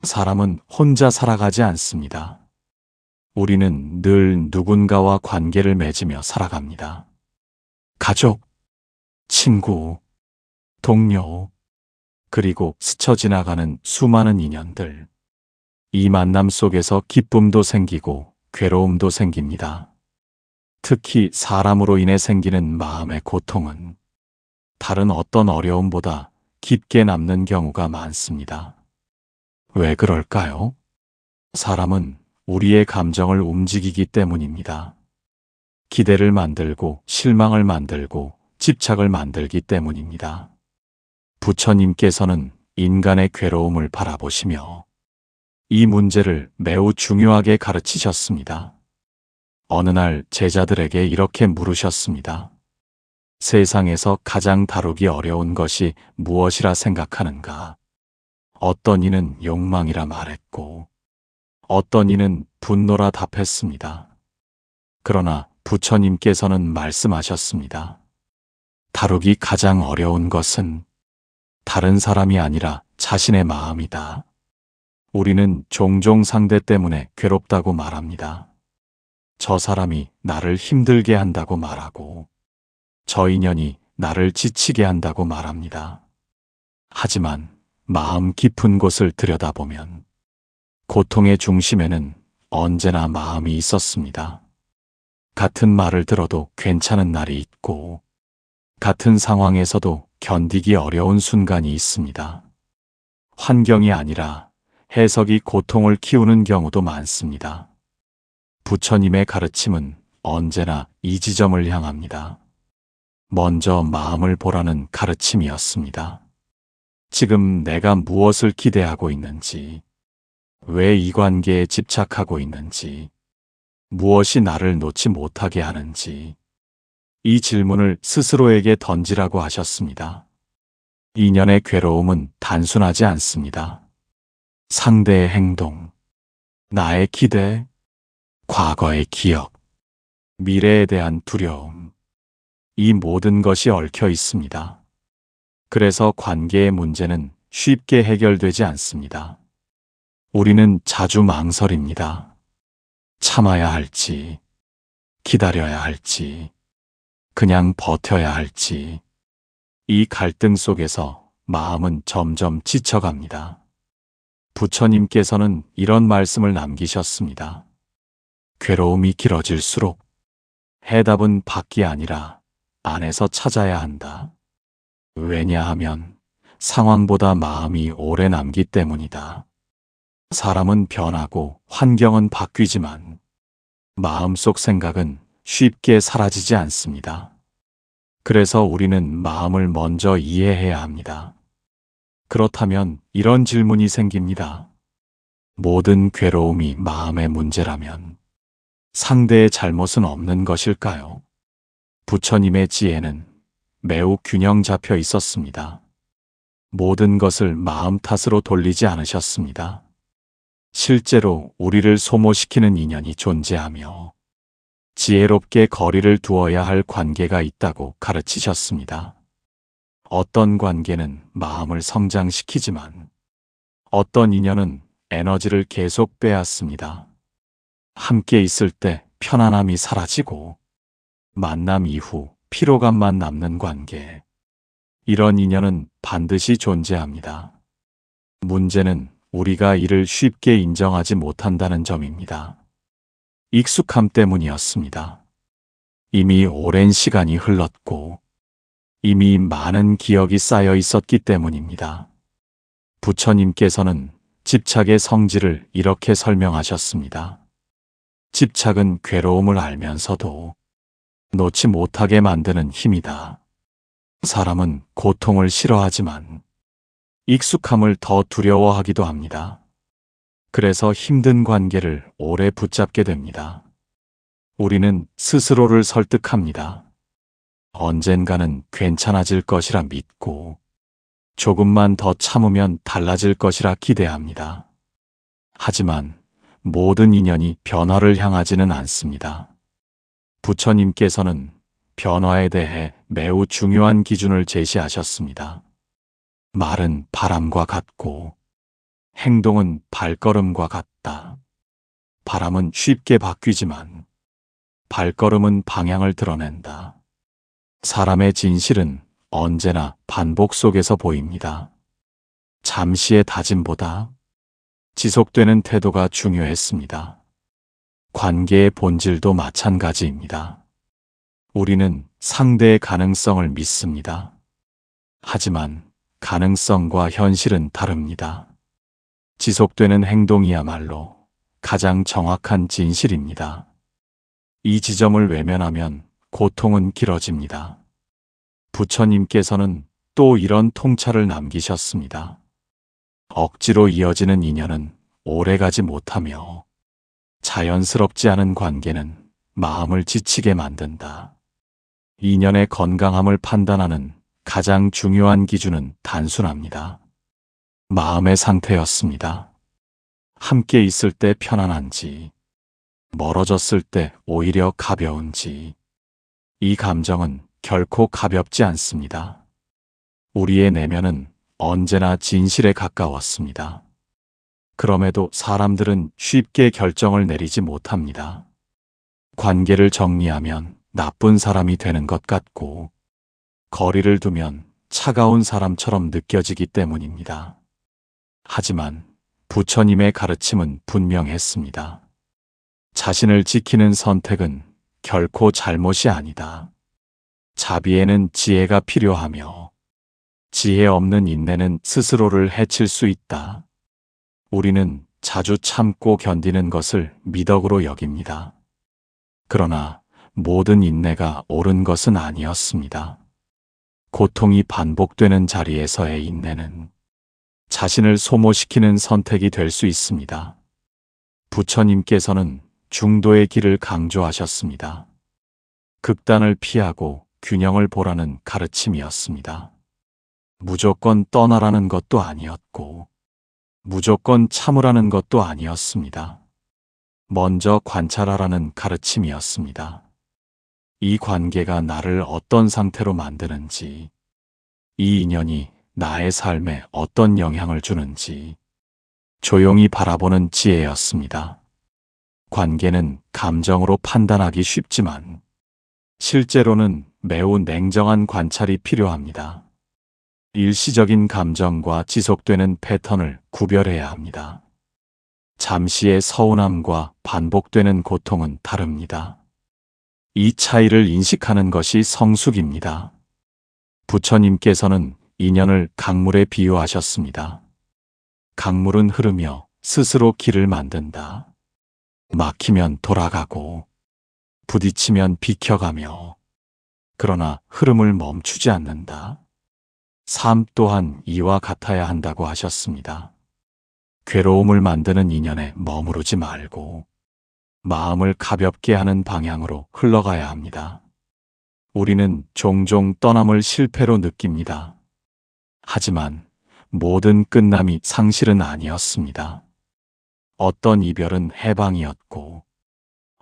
사람은 혼자 살아가지 않습니다. 우리는 늘 누군가와 관계를 맺으며 살아갑니다. 가족, 친구, 동료, 그리고 스쳐 지나가는 수많은 인연들. 이 만남 속에서 기쁨도 생기고 괴로움도 생깁니다. 특히 사람으로 인해 생기는 마음의 고통은 다른 어떤 어려움보다 깊게 남는 경우가 많습니다. 왜 그럴까요? 사람은 우리의 감정을 움직이기 때문입니다. 기대를 만들고 실망을 만들고 집착을 만들기 때문입니다. 부처님께서는 인간의 괴로움을 바라보시며 이 문제를 매우 중요하게 가르치셨습니다. 어느 날 제자들에게 이렇게 물으셨습니다. 세상에서 가장 다루기 어려운 것이 무엇이라 생각하는가? 어떤 이는 욕망이라 말했고, 어떤 이는 분노라 답했습니다. 그러나 부처님께서는 말씀하셨습니다. 다루기 가장 어려운 것은 다른 사람이 아니라 자신의 마음이다. 우리는 종종 상대 때문에 괴롭다고 말합니다. 저 사람이 나를 힘들게 한다고 말하고, 저 인연이 나를 지치게 한다고 말합니다. 하지만 마음 깊은 곳을 들여다보면 고통의 중심에는 언제나 마음이 있었습니다. 같은 말을 들어도 괜찮은 날이 있고, 같은 상황에서도 견디기 어려운 순간이 있습니다. 환경이 아니라 해석이 고통을 키우는 경우도 많습니다. 부처님의 가르침은 언제나 이 지점을 향합니다. 먼저 마음을 보라는 가르침이었습니다. 지금 내가 무엇을 기대하고 있는지, 왜 이 관계에 집착하고 있는지, 무엇이 나를 놓지 못하게 하는지, 이 질문을 스스로에게 던지라고 하셨습니다. 인연의 괴로움은 단순하지 않습니다. 상대의 행동, 나의 기대, 과거의 기억, 미래에 대한 두려움, 이 모든 것이 얽혀 있습니다. 그래서 관계의 문제는 쉽게 해결되지 않습니다. 우리는 자주 망설입니다. 참아야 할지, 기다려야 할지, 그냥 버텨야 할지. 이 갈등 속에서 마음은 점점 지쳐갑니다. 부처님께서는 이런 말씀을 남기셨습니다. 괴로움이 길어질수록 해답은 밖이 아니라 안에서 찾아야 한다. 왜냐하면 상황보다 마음이 오래 남기 때문이다. 사람은 변하고 환경은 바뀌지만 마음속 생각은 쉽게 사라지지 않습니다. 그래서 우리는 마음을 먼저 이해해야 합니다. 그렇다면 이런 질문이 생깁니다. 모든 괴로움이 마음의 문제라면 상대의 잘못은 없는 것일까요? 부처님의 지혜는 매우 균형 잡혀 있었습니다. 모든 것을 마음 탓으로 돌리지 않으셨습니다. 실제로 우리를 소모시키는 인연이 존재하며 지혜롭게 거리를 두어야 할 관계가 있다고 가르치셨습니다. 어떤 관계는 마음을 성장시키지만 어떤 인연은 에너지를 계속 빼앗습니다. 함께 있을 때 편안함이 사라지고 만남 이후 피로감만 남는 관계. 이런 인연은 반드시 존재합니다. 문제는 우리가 이를 쉽게 인정하지 못한다는 점입니다. 익숙함 때문이었습니다. 이미 오랜 시간이 흘렀고 이미 많은 기억이 쌓여 있었기 때문입니다. 부처님께서는 집착의 성질을 이렇게 설명하셨습니다. 집착은 괴로움을 알면서도 놓지 못하게 만드는 힘이다. 사람은 고통을 싫어하지만 익숙함을 더 두려워하기도 합니다. 그래서 힘든 관계를 오래 붙잡게 됩니다. 우리는 스스로를 설득합니다. 언젠가는 괜찮아질 것이라 믿고 조금만 더 참으면 달라질 것이라 기대합니다. 하지만 모든 인연이 변화를 향하지는 않습니다. 부처님께서는 변화에 대해 매우 중요한 기준을 제시하셨습니다. 말은 바람과 같고 행동은 발걸음과 같다. 바람은 쉽게 바뀌지만 발걸음은 방향을 드러낸다. 사람의 진실은 언제나 반복 속에서 보입니다. 잠시의 다짐보다 지속되는 태도가 중요했습니다. 관계의 본질도 마찬가지입니다. 우리는 상대의 가능성을 믿습니다. 하지만 가능성과 현실은 다릅니다. 지속되는 행동이야말로 가장 정확한 진실입니다. 이 지점을 외면하면 고통은 길어집니다. 부처님께서는 또 이런 통찰을 남기셨습니다. 억지로 이어지는 인연은 오래가지 못하며 자연스럽지 않은 관계는 마음을 지치게 만든다. 인연의 건강함을 판단하는 가장 중요한 기준은 단순합니다. 마음의 상태였습니다. 함께 있을 때 편안한지, 멀어졌을 때 오히려 가벼운지, 이 감정은 결코 가볍지 않습니다. 우리의 내면은 언제나 진실에 가까웠습니다. 그럼에도 사람들은 쉽게 결정을 내리지 못합니다. 관계를 정리하면 나쁜 사람이 되는 것 같고, 거리를 두면 차가운 사람처럼 느껴지기 때문입니다. 하지만 부처님의 가르침은 분명했습니다. 자신을 지키는 선택은 결코 잘못이 아니다. 자비에는 지혜가 필요하며 지혜 없는 인내는 스스로를 해칠 수 있다. 우리는 자주 참고 견디는 것을 미덕으로 여깁니다. 그러나 모든 인내가 옳은 것은 아니었습니다. 고통이 반복되는 자리에서의 인내는 자신을 소모시키는 선택이 될 수 있습니다. 부처님께서는 중도의 길을 강조하셨습니다. 극단을 피하고 균형을 보라는 가르침이었습니다. 무조건 떠나라는 것도 아니었고, 무조건 참으라는 것도 아니었습니다. 먼저 관찰하라는 가르침이었습니다. 이 관계가 나를 어떤 상태로 만드는지, 이 인연이 나의 삶에 어떤 영향을 주는지 조용히 바라보는 지혜였습니다. 관계는 감정으로 판단하기 쉽지만 실제로는 매우 냉정한 관찰이 필요합니다. 일시적인 감정과 지속되는 패턴을 구별해야 합니다. 잠시의 서운함과 반복되는 고통은 다릅니다. 이 차이를 인식하는 것이 성숙입니다. 부처님께서는 인연을 강물에 비유하셨습니다. 강물은 흐르며 스스로 길을 만든다. 막히면 돌아가고 부딪히면 비켜가며, 그러나 흐름을 멈추지 않는다. 삶 또한 이와 같아야 한다고 하셨습니다. 괴로움을 만드는 인연에 머무르지 말고 마음을 가볍게 하는 방향으로 흘러가야 합니다. 우리는 종종 떠남을 실패로 느낍니다. 하지만 모든 끝남이 상실은 아니었습니다. 어떤 이별은 해방이었고,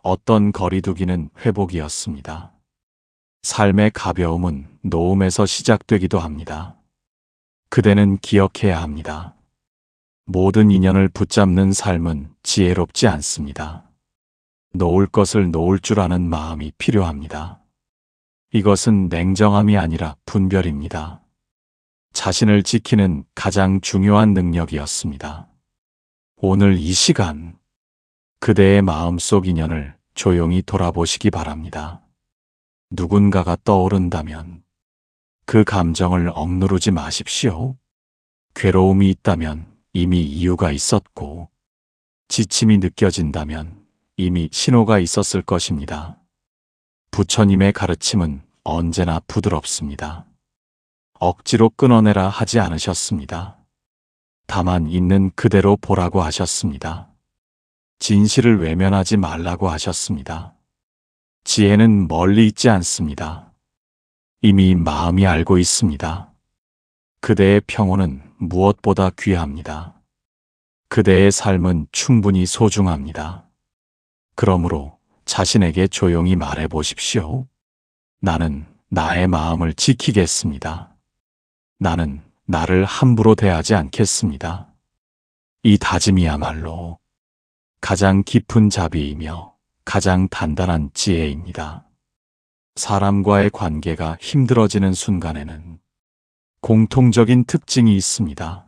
어떤 거리두기는 회복이었습니다. 삶의 가벼움은 노음에서 시작되기도 합니다. 그대는 기억해야 합니다. 모든 인연을 붙잡는 삶은 지혜롭지 않습니다. 놓을 것을 놓을 줄 아는 마음이 필요합니다. 이것은 냉정함이 아니라 분별입니다. 자신을 지키는 가장 중요한 능력이었습니다. 오늘 이 시간, 그대의 마음속 인연을 조용히 돌아보시기 바랍니다. 누군가가 떠오른다면 그 감정을 억누르지 마십시오. 괴로움이 있다면 이미 이유가 있었고, 지침이 느껴진다면 이미 신호가 있었을 것입니다. 부처님의 가르침은 언제나 부드럽습니다. 억지로 끊어내라 하지 않으셨습니다. 다만 있는 그대로 보라고 하셨습니다. 진실을 외면하지 말라고 하셨습니다. 지혜는 멀리 있지 않습니다. 이미 마음이 알고 있습니다. 그대의 평온은 무엇보다 귀합니다. 그대의 삶은 충분히 소중합니다. 그러므로 자신에게 조용히 말해 보십시오. 나는 나의 마음을 지키겠습니다. 나는 나를 함부로 대하지 않겠습니다. 이 다짐이야말로 가장 깊은 자비이며 가장 단단한 지혜입니다. 사람과의 관계가 힘들어지는 순간에는 공통적인 특징이 있습니다.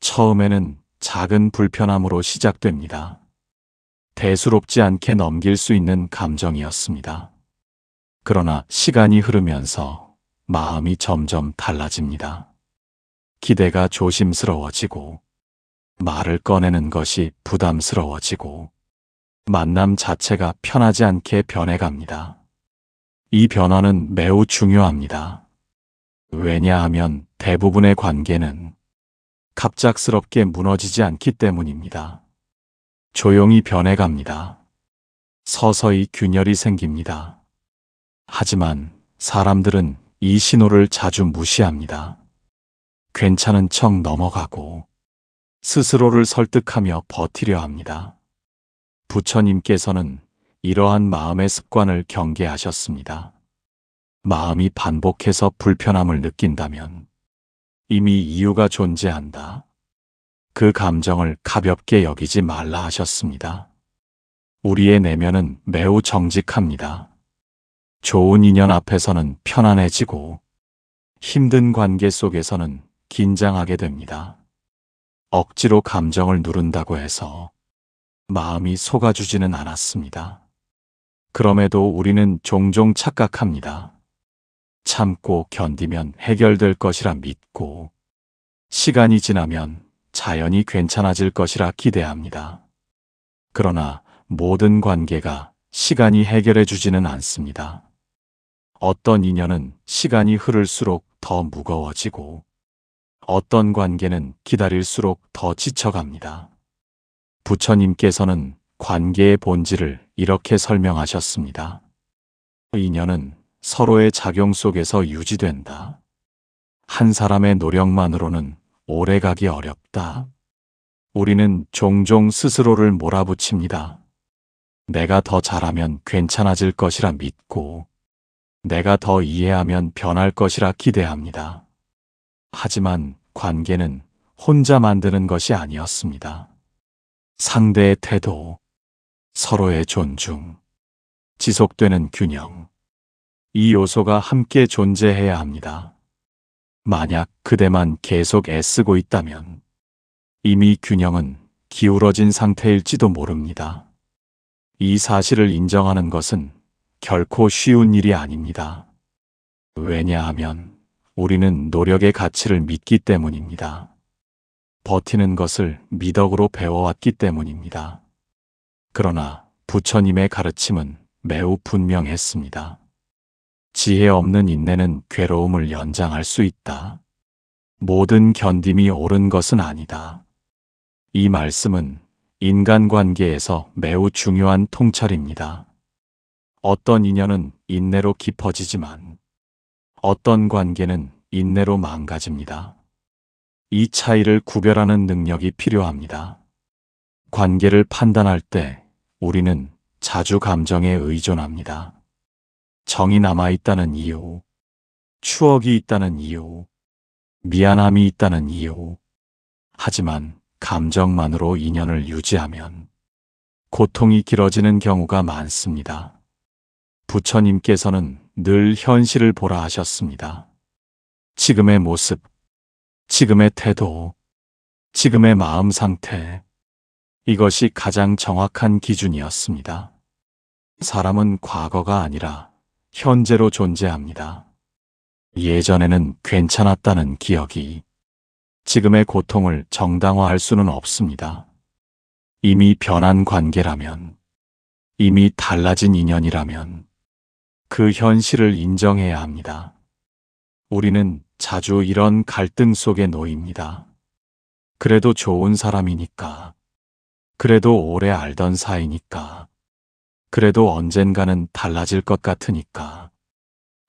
처음에는 작은 불편함으로 시작됩니다. 대수롭지 않게 넘길 수 있는 감정이었습니다. 그러나 시간이 흐르면서 마음이 점점 달라집니다. 기대가 조심스러워지고 말을 꺼내는 것이 부담스러워지고 만남 자체가 편하지 않게 변해갑니다. 이 변화는 매우 중요합니다. 왜냐하면 대부분의 관계는 갑작스럽게 무너지지 않기 때문입니다. 조용히 변해갑니다. 서서히 균열이 생깁니다. 하지만 사람들은 이 신호를 자주 무시합니다. 괜찮은 척 넘어가고 스스로를 설득하며 버티려 합니다. 부처님께서는 이러한 마음의 습관을 경계하셨습니다. 마음이 반복해서 불편함을 느낀다면 이미 이유가 존재한다. 그 감정을 가볍게 여기지 말라 하셨습니다. 우리의 내면은 매우 정직합니다. 좋은 인연 앞에서는 편안해지고 힘든 관계 속에서는 긴장하게 됩니다. 억지로 감정을 누른다고 해서 마음이 속아주지는 않았습니다. 그럼에도 우리는 종종 착각합니다. 참고 견디면 해결될 것이라 믿고 시간이 지나면 자연히 괜찮아질 것이라 기대합니다. 그러나 모든 관계가 시간이 해결해 주지는 않습니다. 어떤 인연은 시간이 흐를수록 더 무거워지고 어떤 관계는 기다릴수록 더 지쳐갑니다. 부처님께서는 관계의 본질을 이렇게 설명하셨습니다. 인연은 서로의 작용 속에서 유지된다. 한 사람의 노력만으로는 오래가기 어렵다. 우리는 종종 스스로를 몰아붙입니다. 내가 더 잘하면 괜찮아질 것이라 믿고 내가 더 이해하면 변할 것이라 기대합니다. 하지만 관계는 혼자 만드는 것이 아니었습니다. 상대의 태도, 서로의 존중, 지속되는 균형, 이 요소가 함께 존재해야 합니다. 만약 그대만 계속 애쓰고 있다면 이미 균형은 기울어진 상태일지도 모릅니다. 이 사실을 인정하는 것은 결코 쉬운 일이 아닙니다. 왜냐하면 우리는 노력의 가치를 믿기 때문입니다. 버티는 것을 미덕으로 배워왔기 때문입니다. 그러나 부처님의 가르침은 매우 분명했습니다. 지혜 없는 인내는 괴로움을 연장할 수 있다. 모든 견딤이 옳은 것은 아니다. 이 말씀은 인간관계에서 매우 중요한 통찰입니다. 어떤 인연은 인내로 깊어지지만 어떤 관계는 인내로 망가집니다. 이 차이를 구별하는 능력이 필요합니다. 관계를 판단할 때 우리는 자주 감정에 의존합니다. 정이 남아있다는 이유, 추억이 있다는 이유, 미안함이 있다는 이유. 하지만 감정만으로 인연을 유지하면 고통이 길어지는 경우가 많습니다. 부처님께서는 늘 현실을 보라 하셨습니다. 지금의 모습, 지금의 태도, 지금의 마음 상태, 이것이 가장 정확한 기준이었습니다. 사람은 과거가 아니라 현재로 존재합니다. 예전에는 괜찮았다는 기억이 지금의 고통을 정당화할 수는 없습니다. 이미 변한 관계라면, 이미 달라진 인연이라면 그 현실을 인정해야 합니다. 우리는 자주 이런 갈등 속에 놓입니다. 그래도 좋은 사람이니까, 그래도 오래 알던 사이니까, 그래도 언젠가는 달라질 것 같으니까.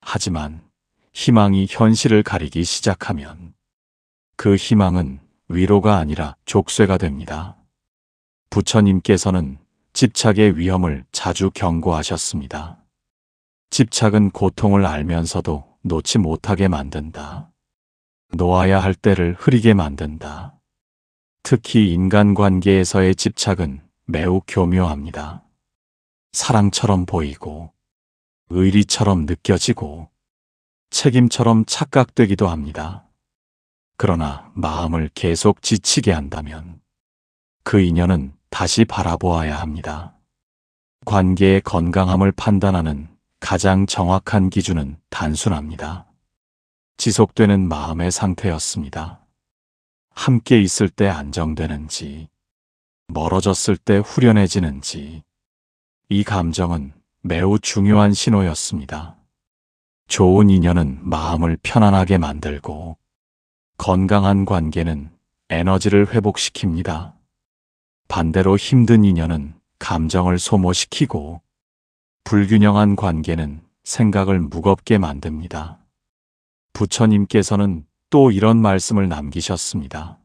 하지만 희망이 현실을 가리기 시작하면 그 희망은 위로가 아니라 족쇄가 됩니다. 부처님께서는 집착의 위험을 자주 경고하셨습니다. 집착은 고통을 알면서도 놓지 못하게 만든다. 놓아야 할 때를 흐리게 만든다. 특히 인간관계에서의 집착은 매우 교묘합니다. 사랑처럼 보이고, 의리처럼 느껴지고, 책임처럼 착각되기도 합니다. 그러나 마음을 계속 지치게 한다면 그 인연은 다시 바라보아야 합니다. 관계의 건강함을 판단하는 가장 정확한 기준은 단순합니다. 지속되는 마음의 상태였습니다. 함께 있을 때 안정되는지, 멀어졌을 때 후련해지는지, 이 감정은 매우 중요한 신호였습니다. 좋은 인연은 마음을 편안하게 만들고, 건강한 관계는 에너지를 회복시킵니다. 반대로 힘든 인연은 감정을 소모시키고, 불균형한 관계는 생각을 무겁게 만듭니다. 부처님께서는 또 이런 말씀을 남기셨습니다.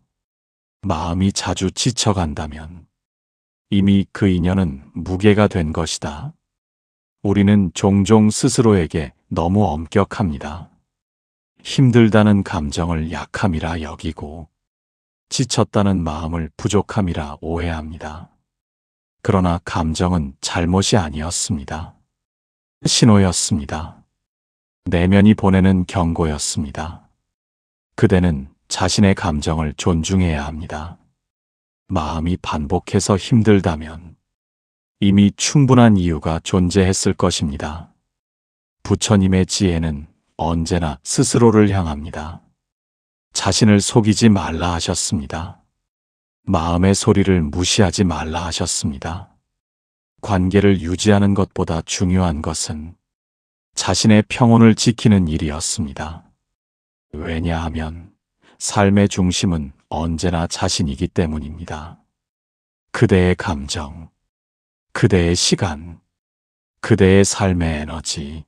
마음이 자주 지쳐간다면 이미 그 인연은 무게가 된 것이다. 우리는 종종 스스로에게 너무 엄격합니다. 힘들다는 감정을 약함이라 여기고, 지쳤다는 마음을 부족함이라 오해합니다. 그러나 감정은 잘못이 아니었습니다. 신호였습니다. 내면이 보내는 경고였습니다. 그대는 자신의 감정을 존중해야 합니다. 마음이 반복해서 힘들다면 이미 충분한 이유가 존재했을 것입니다. 부처님의 지혜는 언제나 스스로를 향합니다. 자신을 속이지 말라 하셨습니다. 마음의 소리를 무시하지 말라 하셨습니다. 관계를 유지하는 것보다 중요한 것은 자신의 평온을 지키는 일이었습니다. 왜냐하면 삶의 중심은 언제나 자신이기 때문입니다. 그대의 감정, 그대의 시간, 그대의 삶의 에너지,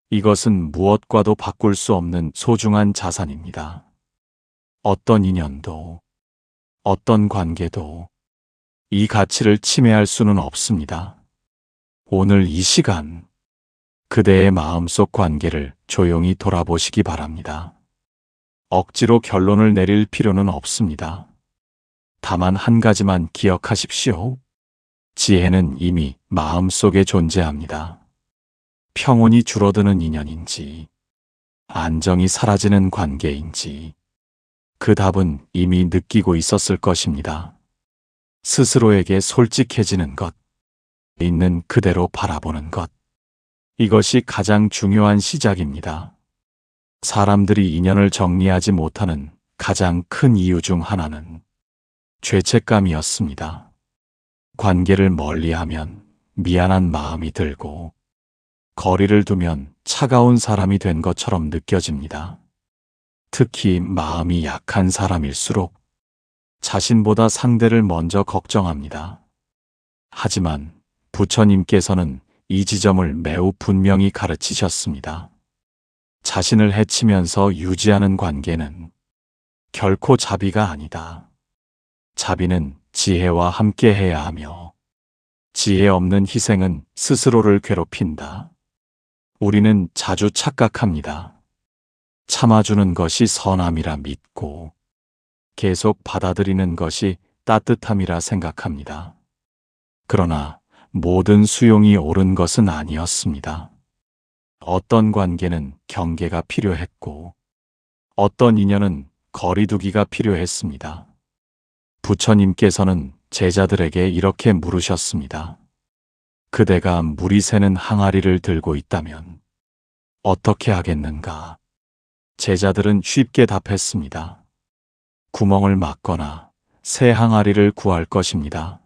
이것은 무엇과도 바꿀 수 없는 소중한 자산입니다. 어떤 인연도, 어떤 관계도 이 가치를 침해할 수는 없습니다. 오늘 이 시간, 그대의 마음속 관계를 조용히 돌아보시기 바랍니다. 억지로 결론을 내릴 필요는 없습니다. 다만 한 가지만 기억하십시오. 지혜는 이미 마음속에 존재합니다. 평온이 줄어드는 인연인지, 안정이 사라지는 관계인지, 그 답은 이미 느끼고 있었을 것입니다. 스스로에게 솔직해지는 것, 있는 그대로 바라보는 것, 이것이 가장 중요한 시작입니다. 사람들이 인연을 정리하지 못하는 가장 큰 이유 중 하나는 죄책감이었습니다. 관계를 멀리하면 미안한 마음이 들고, 거리를 두면 차가운 사람이 된 것처럼 느껴집니다. 특히 마음이 약한 사람일수록 자신보다 상대를 먼저 걱정합니다. 하지만 부처님께서는 이 지점을 매우 분명히 가르치셨습니다. 자신을 해치면서 유지하는 관계는 결코 자비가 아니다. 자비는 지혜와 함께 해야 하며, 지혜 없는 희생은 스스로를 괴롭힌다. 우리는 자주 착각합니다. 참아주는 것이 선함이라 믿고 계속 받아들이는 것이 따뜻함이라 생각합니다. 그러나 모든 수용이 옳은 것은 아니었습니다. 어떤 관계는 경계가 필요했고, 어떤 인연은 거리두기가 필요했습니다. 부처님께서는 제자들에게 이렇게 물으셨습니다. 그대가 물이 새는 항아리를 들고 있다면 어떻게 하겠는가? 제자들은 쉽게 답했습니다. 구멍을 막거나 새 항아리를 구할 것입니다.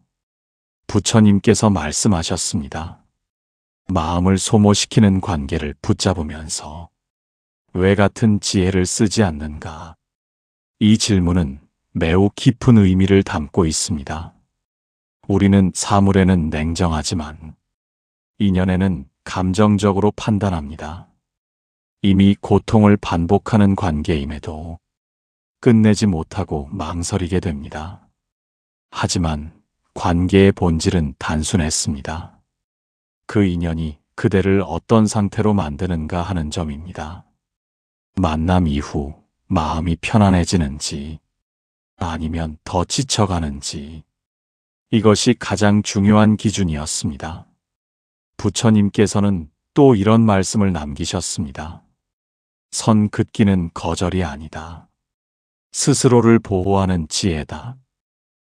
부처님께서 말씀하셨습니다. 마음을 소모시키는 관계를 붙잡으면서 왜 같은 지혜를 쓰지 않는가? 이 질문은 매우 깊은 의미를 담고 있습니다. 우리는 사물에는 냉정하지만 인연에는 감정적으로 판단합니다. 이미 고통을 반복하는 관계임에도 끝내지 못하고 망설이게 됩니다. 하지만 관계의 본질은 단순했습니다. 그 인연이 그대를 어떤 상태로 만드는가 하는 점입니다. 만남 이후 마음이 편안해지는지, 아니면 더 지쳐가는지. 이것이 가장 중요한 기준이었습니다. 부처님께서는 또 이런 말씀을 남기셨습니다. 선 긋기는 거절이 아니다. 스스로를 보호하는 지혜다.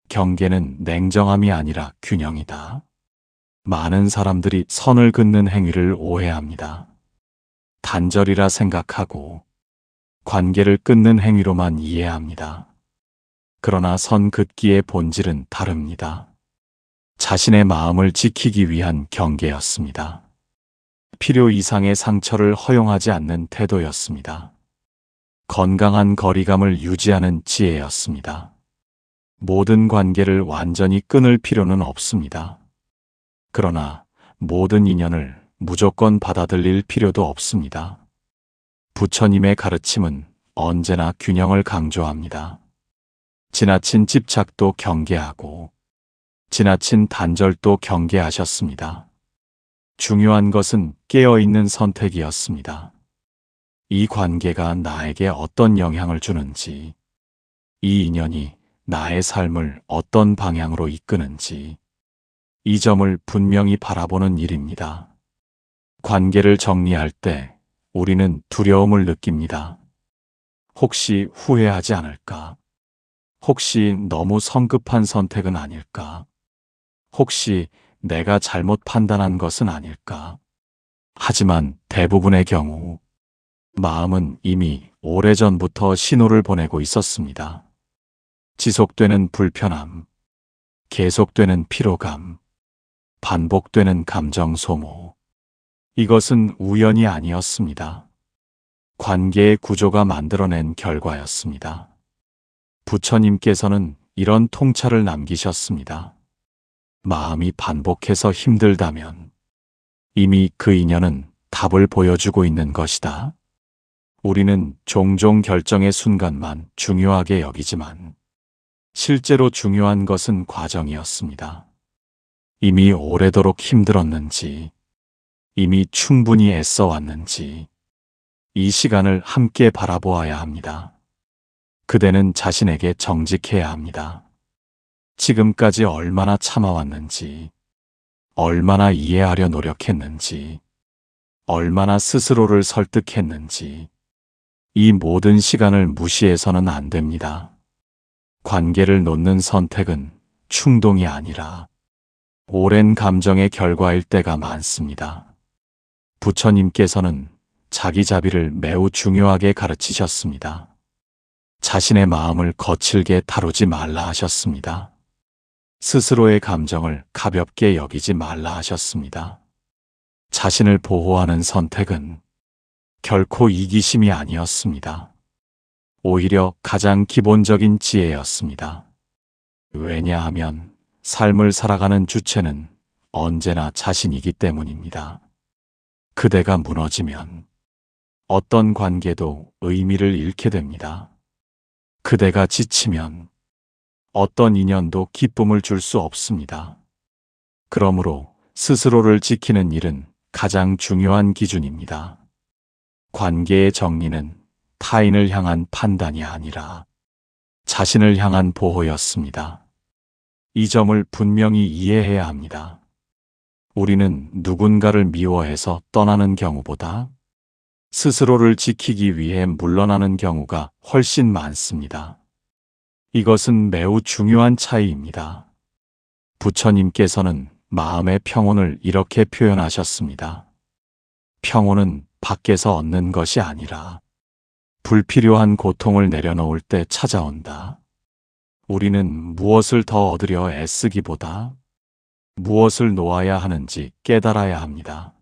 경계는 냉정함이 아니라 균형이다. 많은 사람들이 선을 긋는 행위를 오해합니다. 단절이라 생각하고 관계를 끊는 행위로만 이해합니다. 그러나 선 긋기의 본질은 다릅니다. 자신의 마음을 지키기 위한 경계였습니다. 필요 이상의 상처를 허용하지 않는 태도였습니다. 건강한 거리감을 유지하는 지혜였습니다. 모든 관계를 완전히 끊을 필요는 없습니다. 그러나 모든 인연을 무조건 받아들일 필요도 없습니다. 부처님의 가르침은 언제나 균형을 강조합니다. 지나친 집착도 경계하고 지나친 단절도 경계하셨습니다. 중요한 것은 깨어있는 선택이었습니다. 이 관계가 나에게 어떤 영향을 주는지, 이 인연이 나의 삶을 어떤 방향으로 이끄는지, 이 점을 분명히 바라보는 일입니다. 관계를 정리할 때 우리는 두려움을 느낍니다. 혹시 후회하지 않을까? 혹시 너무 성급한 선택은 아닐까? 혹시 내가 잘못 판단한 것은 아닐까? 하지만 대부분의 경우 마음은 이미 오래전부터 신호를 보내고 있었습니다. 지속되는 불편함, 계속되는 피로감, 반복되는 감정 소모. 이것은 우연이 아니었습니다. 관계의 구조가 만들어낸 결과였습니다. 부처님께서는 이런 통찰을 남기셨습니다. 마음이 반복해서 힘들다면 이미 그 인연은 답을 보여주고 있는 것이다. 우리는 종종 결정의 순간만 중요하게 여기지만 실제로 중요한 것은 과정이었습니다. 이미 오래도록 힘들었는지, 이미 충분히 애써왔는지, 이 시간을 함께 바라보아야 합니다. 그대는 자신에게 정직해야 합니다. 지금까지 얼마나 참아왔는지, 얼마나 이해하려 노력했는지, 얼마나 스스로를 설득했는지, 이 모든 시간을 무시해서는 안 됩니다. 관계를 놓는 선택은 충동이 아니라 오랜 감정의 결과일 때가 많습니다. 부처님께서는 자기자비를 매우 중요하게 가르치셨습니다. 자신의 마음을 거칠게 다루지 말라 하셨습니다. 스스로의 감정을 가볍게 여기지 말라 하셨습니다. 자신을 보호하는 선택은 결코 이기심이 아니었습니다. 오히려 가장 기본적인 지혜였습니다. 왜냐하면 삶을 살아가는 주체는 언제나 자신이기 때문입니다. 그대가 무너지면 어떤 관계도 의미를 잃게 됩니다. 그대가 지치면 어떤 인연도 기쁨을 줄 수 없습니다. 그러므로 스스로를 지키는 일은 가장 중요한 기준입니다. 관계의 정리는 타인을 향한 판단이 아니라 자신을 향한 보호였습니다. 이 점을 분명히 이해해야 합니다. 우리는 누군가를 미워해서 떠나는 경우보다 스스로를 지키기 위해 물러나는 경우가 훨씬 많습니다. 이것은 매우 중요한 차이입니다. 부처님께서는 마음의 평온을 이렇게 표현하셨습니다. 평온은 밖에서 얻는 것이 아니라 불필요한 고통을 내려놓을 때 찾아온다. 우리는 무엇을 더 얻으려 애쓰기보다 무엇을 놓아야 하는지 깨달아야 합니다.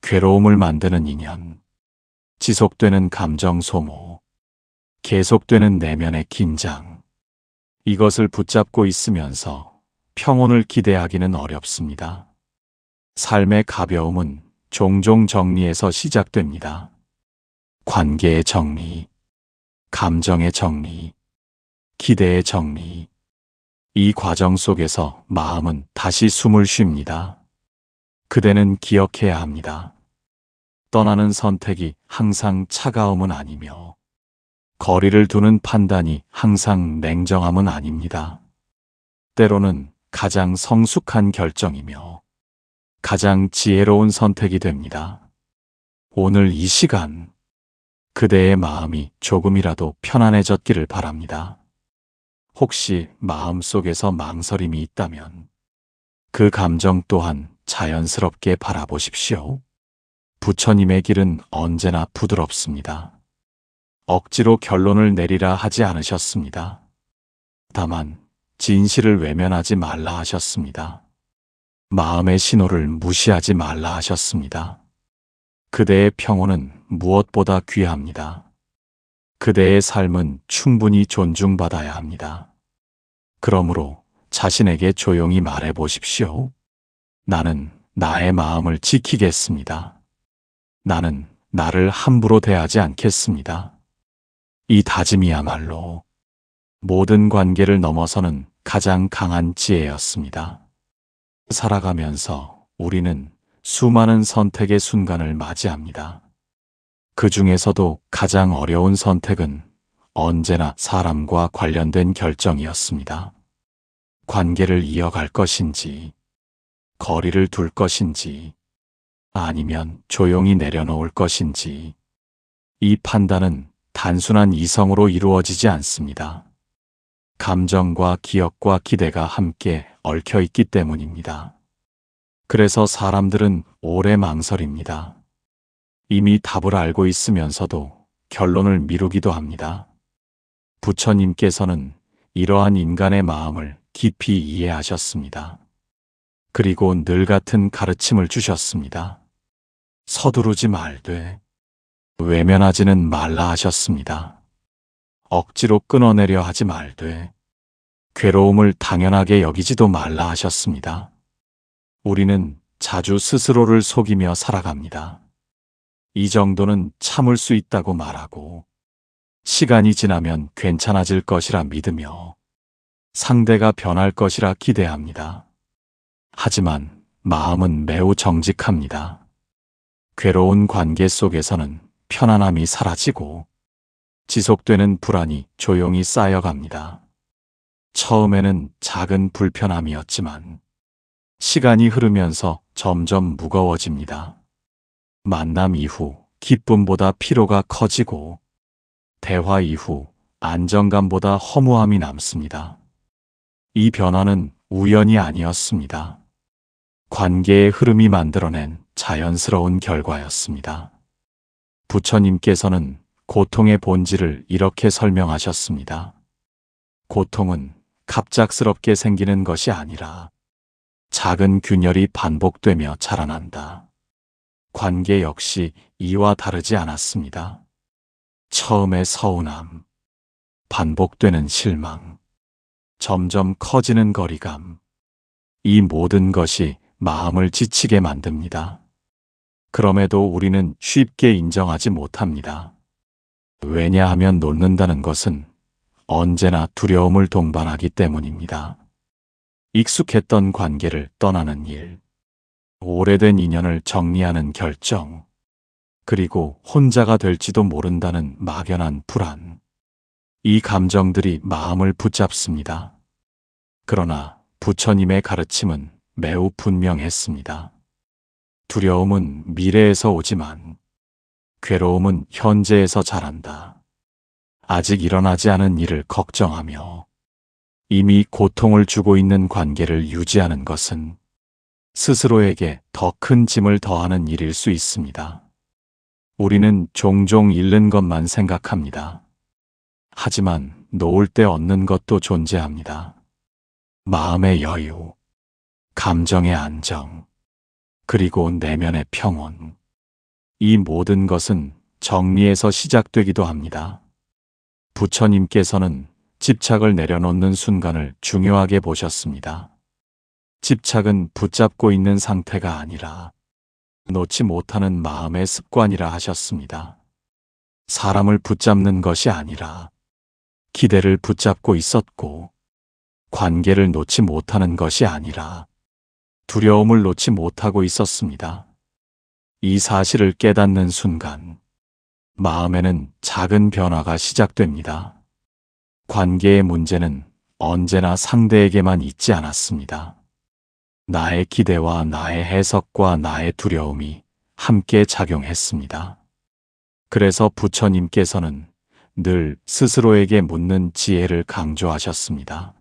괴로움을 만드는 인연, 지속되는 감정 소모, 계속되는 내면의 긴장. 이것을 붙잡고 있으면서 평온을 기대하기는 어렵습니다. 삶의 가벼움은 종종 정리에서 시작됩니다. 관계의 정리, 감정의 정리, 기대의 정리. 이 과정 속에서 마음은 다시 숨을 쉽니다. 그대는 기억해야 합니다. 떠나는 선택이 항상 차가움은 아니며 거리를 두는 판단이 항상 냉정함은 아닙니다. 때로는 가장 성숙한 결정이며 가장 지혜로운 선택이 됩니다. 오늘 이 시간, 그대의 마음이 조금이라도 편안해졌기를 바랍니다. 혹시 마음속에서 망설임이 있다면 그 감정 또한 자연스럽게 바라보십시오. 부처님의 길은 언제나 부드럽습니다. 억지로 결론을 내리라 하지 않으셨습니다. 다만 진실을 외면하지 말라 하셨습니다. 마음의 신호를 무시하지 말라 하셨습니다. 그대의 평온은 무엇보다 귀합니다. 그대의 삶은 충분히 존중받아야 합니다. 그러므로 자신에게 조용히 말해 보십시오. 나는 나의 마음을 지키겠습니다. 나는 나를 함부로 대하지 않겠습니다. 이 다짐이야말로 모든 관계를 넘어서는 가장 강한 지혜였습니다. 살아가면서 우리는 수많은 선택의 순간을 맞이합니다. 그 중에서도 가장 어려운 선택은 언제나 사람과 관련된 결정이었습니다. 관계를 이어갈 것인지, 거리를 둘 것인지, 아니면 조용히 내려놓을 것인지, 이 판단은 단순한 이성으로 이루어지지 않습니다. 감정과 기억과 기대가 함께 얽혀 있기 때문입니다. 그래서 사람들은 오래 망설입니다. 이미 답을 알고 있으면서도 결론을 미루기도 합니다. 부처님께서는 이러한 인간의 마음을 깊이 이해하셨습니다. 그리고 늘 같은 가르침을 주셨습니다. 서두르지 말되 외면하지는 말라 하셨습니다. 억지로 끊어내려 하지 말되 괴로움을 당연하게 여기지도 말라 하셨습니다. 우리는 자주 스스로를 속이며 살아갑니다. 이 정도는 참을 수 있다고 말하고 시간이 지나면 괜찮아질 것이라 믿으며 상대가 변할 것이라 기대합니다. 하지만 마음은 매우 정직합니다. 괴로운 관계 속에서는 편안함이 사라지고 지속되는 불안이 조용히 쌓여갑니다. 처음에는 작은 불편함이었지만 시간이 흐르면서 점점 무거워집니다. 만남 이후 기쁨보다 피로가 커지고 대화 이후 안정감보다 허무함이 남습니다. 이 변화는 우연이 아니었습니다. 관계의 흐름이 만들어낸 자연스러운 결과였습니다. 부처님께서는 고통의 본질을 이렇게 설명하셨습니다. 고통은 갑작스럽게 생기는 것이 아니라 작은 균열이 반복되며 자라난다. 관계 역시 이와 다르지 않았습니다. 처음의 서운함, 반복되는 실망, 점점 커지는 거리감, 이 모든 것이 마음을 지치게 만듭니다. 그럼에도 우리는 쉽게 인정하지 못합니다. 왜냐하면 놓는다는 것은 언제나 두려움을 동반하기 때문입니다. 익숙했던 관계를 떠나는 일, 오래된 인연을 정리하는 결정, 그리고 혼자가 될지도 모른다는 막연한 불안. 이 감정들이 마음을 붙잡습니다. 그러나 부처님의 가르침은 매우 분명했습니다. 두려움은 미래에서 오지만 괴로움은 현재에서 자란다. 아직 일어나지 않은 일을 걱정하며 이미 고통을 주고 있는 관계를 유지하는 것은 스스로에게 더 큰 짐을 더하는 일일 수 있습니다. 우리는 종종 잃는 것만 생각합니다. 하지만 놓을 때 얻는 것도 존재합니다. 마음의 여유, 감정의 안정, 그리고 내면의 평온. 이 모든 것은 정리에서 시작되기도 합니다. 부처님께서는 집착을 내려놓는 순간을 중요하게 보셨습니다. 집착은 붙잡고 있는 상태가 아니라 놓지 못하는 마음의 습관이라 하셨습니다. 사람을 붙잡는 것이 아니라 기대를 붙잡고 있었고, 관계를 놓지 못하는 것이 아니라 두려움을 놓지 못하고 있었습니다. 이 사실을 깨닫는 순간 마음에는 작은 변화가 시작됩니다. 관계의 문제는 언제나 상대에게만 있지 않았습니다. 나의 기대와 나의 해석과 나의 두려움이 함께 작용했습니다. 그래서 부처님께서는 늘 스스로에게 묻는 지혜를 강조하셨습니다.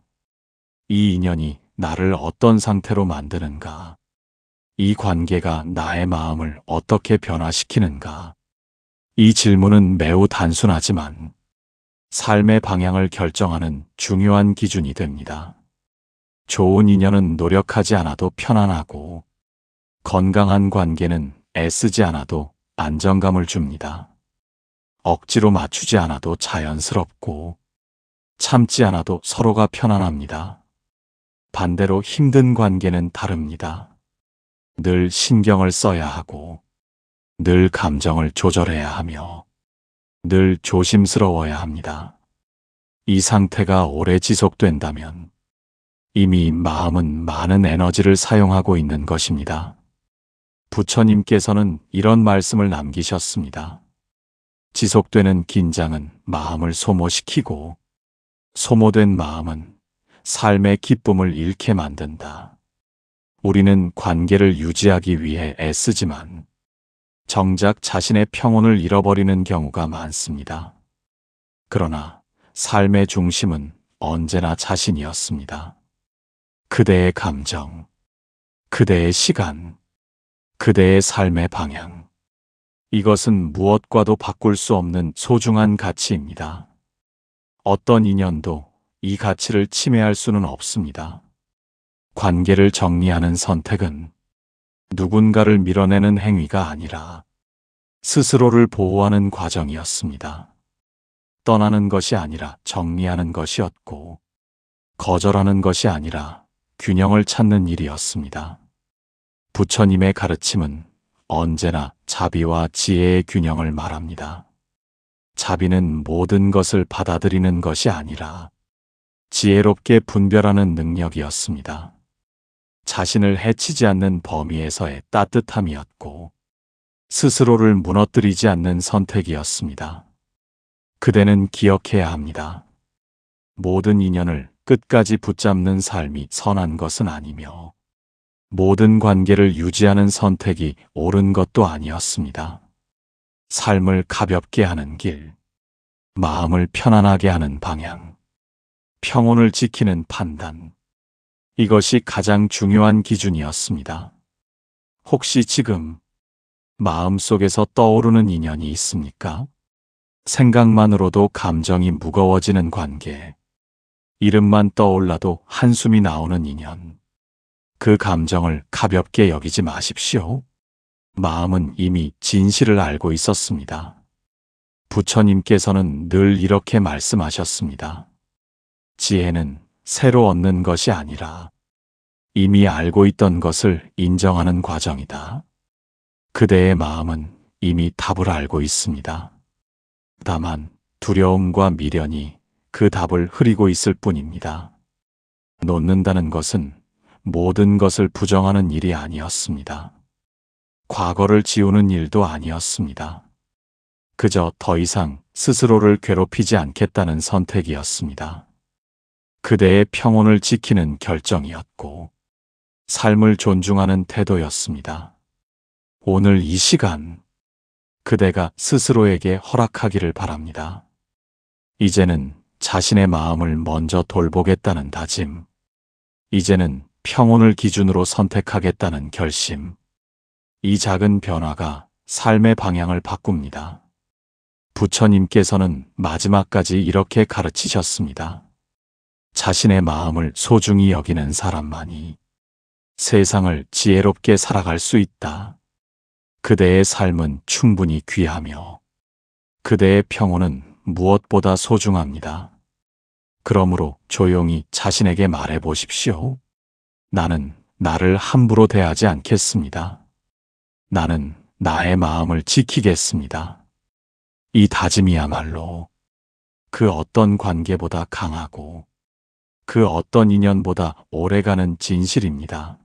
이 인연이 나를 어떤 상태로 만드는가? 이 관계가 나의 마음을 어떻게 변화시키는가? 이 질문은 매우 단순하지만 삶의 방향을 결정하는 중요한 기준이 됩니다. 좋은 인연은 노력하지 않아도 편안하고, 건강한 관계는 애쓰지 않아도 안정감을 줍니다. 억지로 맞추지 않아도 자연스럽고, 참지 않아도 서로가 편안합니다. 반대로 힘든 관계는 다릅니다. 늘 신경을 써야 하고, 늘 감정을 조절해야 하며, 늘 조심스러워야 합니다. 이 상태가 오래 지속된다면 이미 마음은 많은 에너지를 사용하고 있는 것입니다. 부처님께서는 이런 말씀을 남기셨습니다. 지속되는 긴장은 마음을 소모시키고, 소모된 마음은 삶의 기쁨을 잃게 만든다. 우리는 관계를 유지하기 위해 애쓰지만 정작 자신의 평온을 잃어버리는 경우가 많습니다. 그러나 삶의 중심은 언제나 자신이었습니다. 그대의 감정, 그대의 시간, 그대의 삶의 방향. 이것은 무엇과도 바꿀 수 없는 소중한 가치입니다. 어떤 인연도 이 가치를 침해할 수는 없습니다. 관계를 정리하는 선택은 누군가를 밀어내는 행위가 아니라 스스로를 보호하는 과정이었습니다. 떠나는 것이 아니라 정리하는 것이었고, 거절하는 것이 아니라 균형을 찾는 일이었습니다. 부처님의 가르침은 언제나 자비와 지혜의 균형을 말합니다. 자비는 모든 것을 받아들이는 것이 아니라 지혜롭게 분별하는 능력이었습니다. 자신을 해치지 않는 범위에서의 따뜻함이었고, 스스로를 무너뜨리지 않는 선택이었습니다. 그대는 기억해야 합니다. 모든 인연을 끝까지 붙잡는 삶이 선한 것은 아니며, 모든 관계를 유지하는 선택이 옳은 것도 아니었습니다. 삶을 가볍게 하는 길, 마음을 편안하게 하는 방향, 평온을 지키는 판단, 이것이 가장 중요한 기준이었습니다. 혹시 지금 마음속에서 떠오르는 인연이 있습니까? 생각만으로도 감정이 무거워지는 관계, 이름만 떠올라도 한숨이 나오는 인연. 그 감정을 가볍게 여기지 마십시오. 마음은 이미 진실을 알고 있었습니다. 부처님께서는 늘 이렇게 말씀하셨습니다. 지혜는 새로 얻는 것이 아니라 이미 알고 있던 것을 인정하는 과정이다. 그대의 마음은 이미 답을 알고 있습니다. 다만 두려움과 미련이 그 답을 흐리고 있을 뿐입니다. 놓는다는 것은 모든 것을 부정하는 일이 아니었습니다. 과거를 지우는 일도 아니었습니다. 그저 더 이상 스스로를 괴롭히지 않겠다는 선택이었습니다. 그대의 평온을 지키는 결정이었고, 삶을 존중하는 태도였습니다. 오늘 이 시간, 그대가 스스로에게 허락하기를 바랍니다. 이제는 자신의 마음을 먼저 돌보겠다는 다짐, 이제는 평온을 기준으로 선택하겠다는 결심, 이 작은 변화가 삶의 방향을 바꿉니다. 부처님께서는 마지막까지 이렇게 가르치셨습니다. 자신의 마음을 소중히 여기는 사람만이 세상을 지혜롭게 살아갈 수 있다. 그대의 삶은 충분히 귀하며 그대의 평온은 무엇보다 소중합니다. 그러므로 조용히 자신에게 말해 보십시오. 나는 나를 함부로 대하지 않겠습니다. 나는 나의 마음을 지키겠습니다. 이 다짐이야말로 그 어떤 관계보다 강하고 그 어떤 인연보다 오래가는 진실입니다.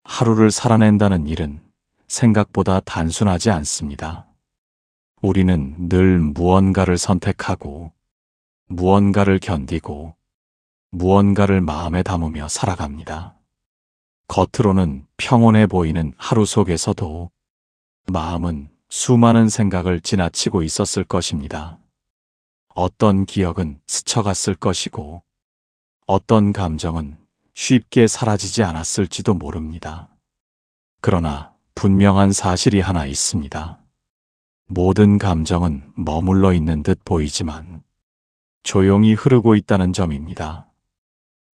하루를 살아낸다는 일은 생각보다 단순하지 않습니다. 우리는 늘 무언가를 선택하고, 무언가를 견디고, 무언가를 마음에 담으며 살아갑니다. 겉으로는 평온해 보이는 하루 속에서도 마음은 수많은 생각을 지나치고 있었을 것입니다. 어떤 기억은 스쳐갔을 것이고, 어떤 감정은 쉽게 사라지지 않았을지도 모릅니다. 그러나 분명한 사실이 하나 있습니다. 모든 감정은 머물러 있는 듯 보이지만 조용히 흐르고 있다는 점입니다.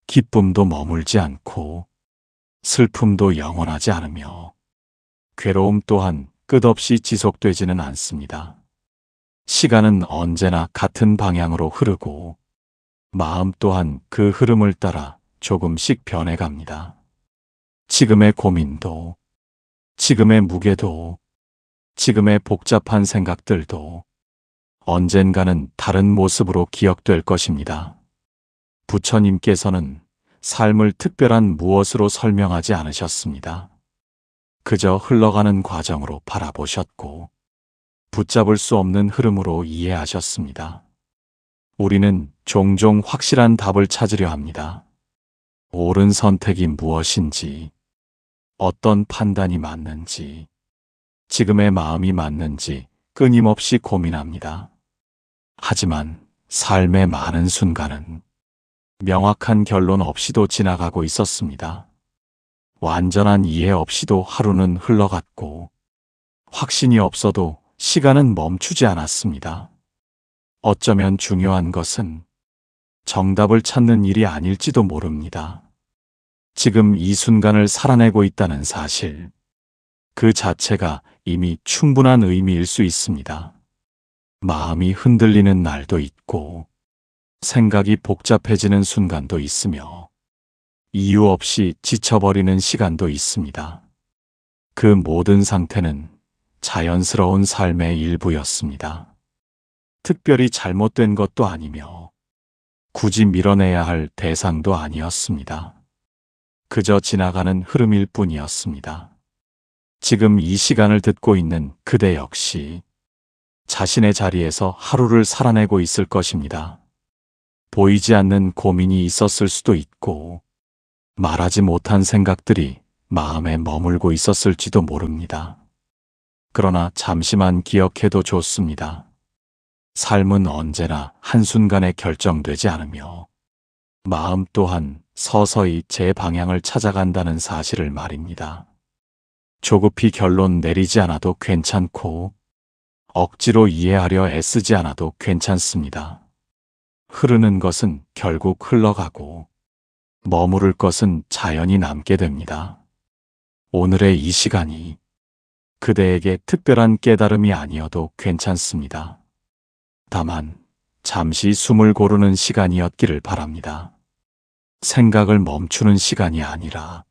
기쁨도 머물지 않고 슬픔도 영원하지 않으며 괴로움 또한 끝없이 지속되지는 않습니다. 시간은 언제나 같은 방향으로 흐르고 마음 또한 그 흐름을 따라 조금씩 변해갑니다. 지금의 고민도, 지금의 무게도, 지금의 복잡한 생각들도 언젠가는 다른 모습으로 기억될 것입니다. 부처님께서는 삶을 특별한 무엇으로 설명하지 않으셨습니다. 그저 흘러가는 과정으로 바라보셨고 붙잡을 수 없는 흐름으로 이해하셨습니다. 우리는 종종 확실한 답을 찾으려 합니다. 옳은 선택이 무엇인지, 어떤 판단이 맞는지, 지금의 마음이 맞는지 끊임없이 고민합니다. 하지만 삶의 많은 순간은 명확한 결론 없이도 지나가고 있었습니다. 완전한 이해 없이도 하루는 흘러갔고, 확신이 없어도 시간은 멈추지 않았습니다. 어쩌면 중요한 것은 정답을 찾는 일이 아닐지도 모릅니다. 지금 이 순간을 살아내고 있다는 사실, 그 자체가 이미 충분한 의미일 수 있습니다. 마음이 흔들리는 날도 있고, 생각이 복잡해지는 순간도 있으며, 이유 없이 지쳐버리는 시간도 있습니다. 그 모든 상태는 자연스러운 삶의 일부였습니다. 특별히 잘못된 것도 아니며, 굳이 밀어내야 할 대상도 아니었습니다. 그저 지나가는 흐름일 뿐이었습니다. 지금 이 시간을 듣고 있는 그대 역시 자신의 자리에서 하루를 살아내고 있을 것입니다. 보이지 않는 고민이 있었을 수도 있고, 말하지 못한 생각들이 마음에 머물고 있었을지도 모릅니다. 그러나 잠시만 기억해도 좋습니다. 삶은 언제나 한순간에 결정되지 않으며, 마음 또한 서서히 제 방향을 찾아간다는 사실을 말입니다. 조급히 결론 내리지 않아도 괜찮고, 억지로 이해하려 애쓰지 않아도 괜찮습니다. 흐르는 것은 결국 흘러가고, 머무를 것은 자연히 남게 됩니다. 오늘의 이 시간이 그대에게 특별한 깨달음이 아니어도 괜찮습니다. 다만 잠시 숨을 고르는 시간이었기를 바랍니다. 생각을 멈추는 시간이 아니라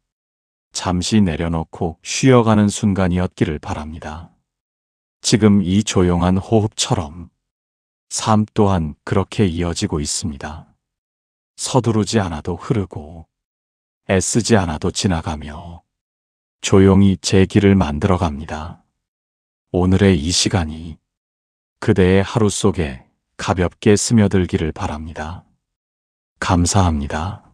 잠시 내려놓고 쉬어가는 순간이었기를 바랍니다. 지금 이 조용한 호흡처럼 삶 또한 그렇게 이어지고 있습니다. 서두르지 않아도 흐르고 애쓰지 않아도 지나가며 조용히 제 길을 만들어갑니다. 오늘의 이 시간이 그대의 하루 속에 가볍게 스며들기를 바랍니다. 감사합니다.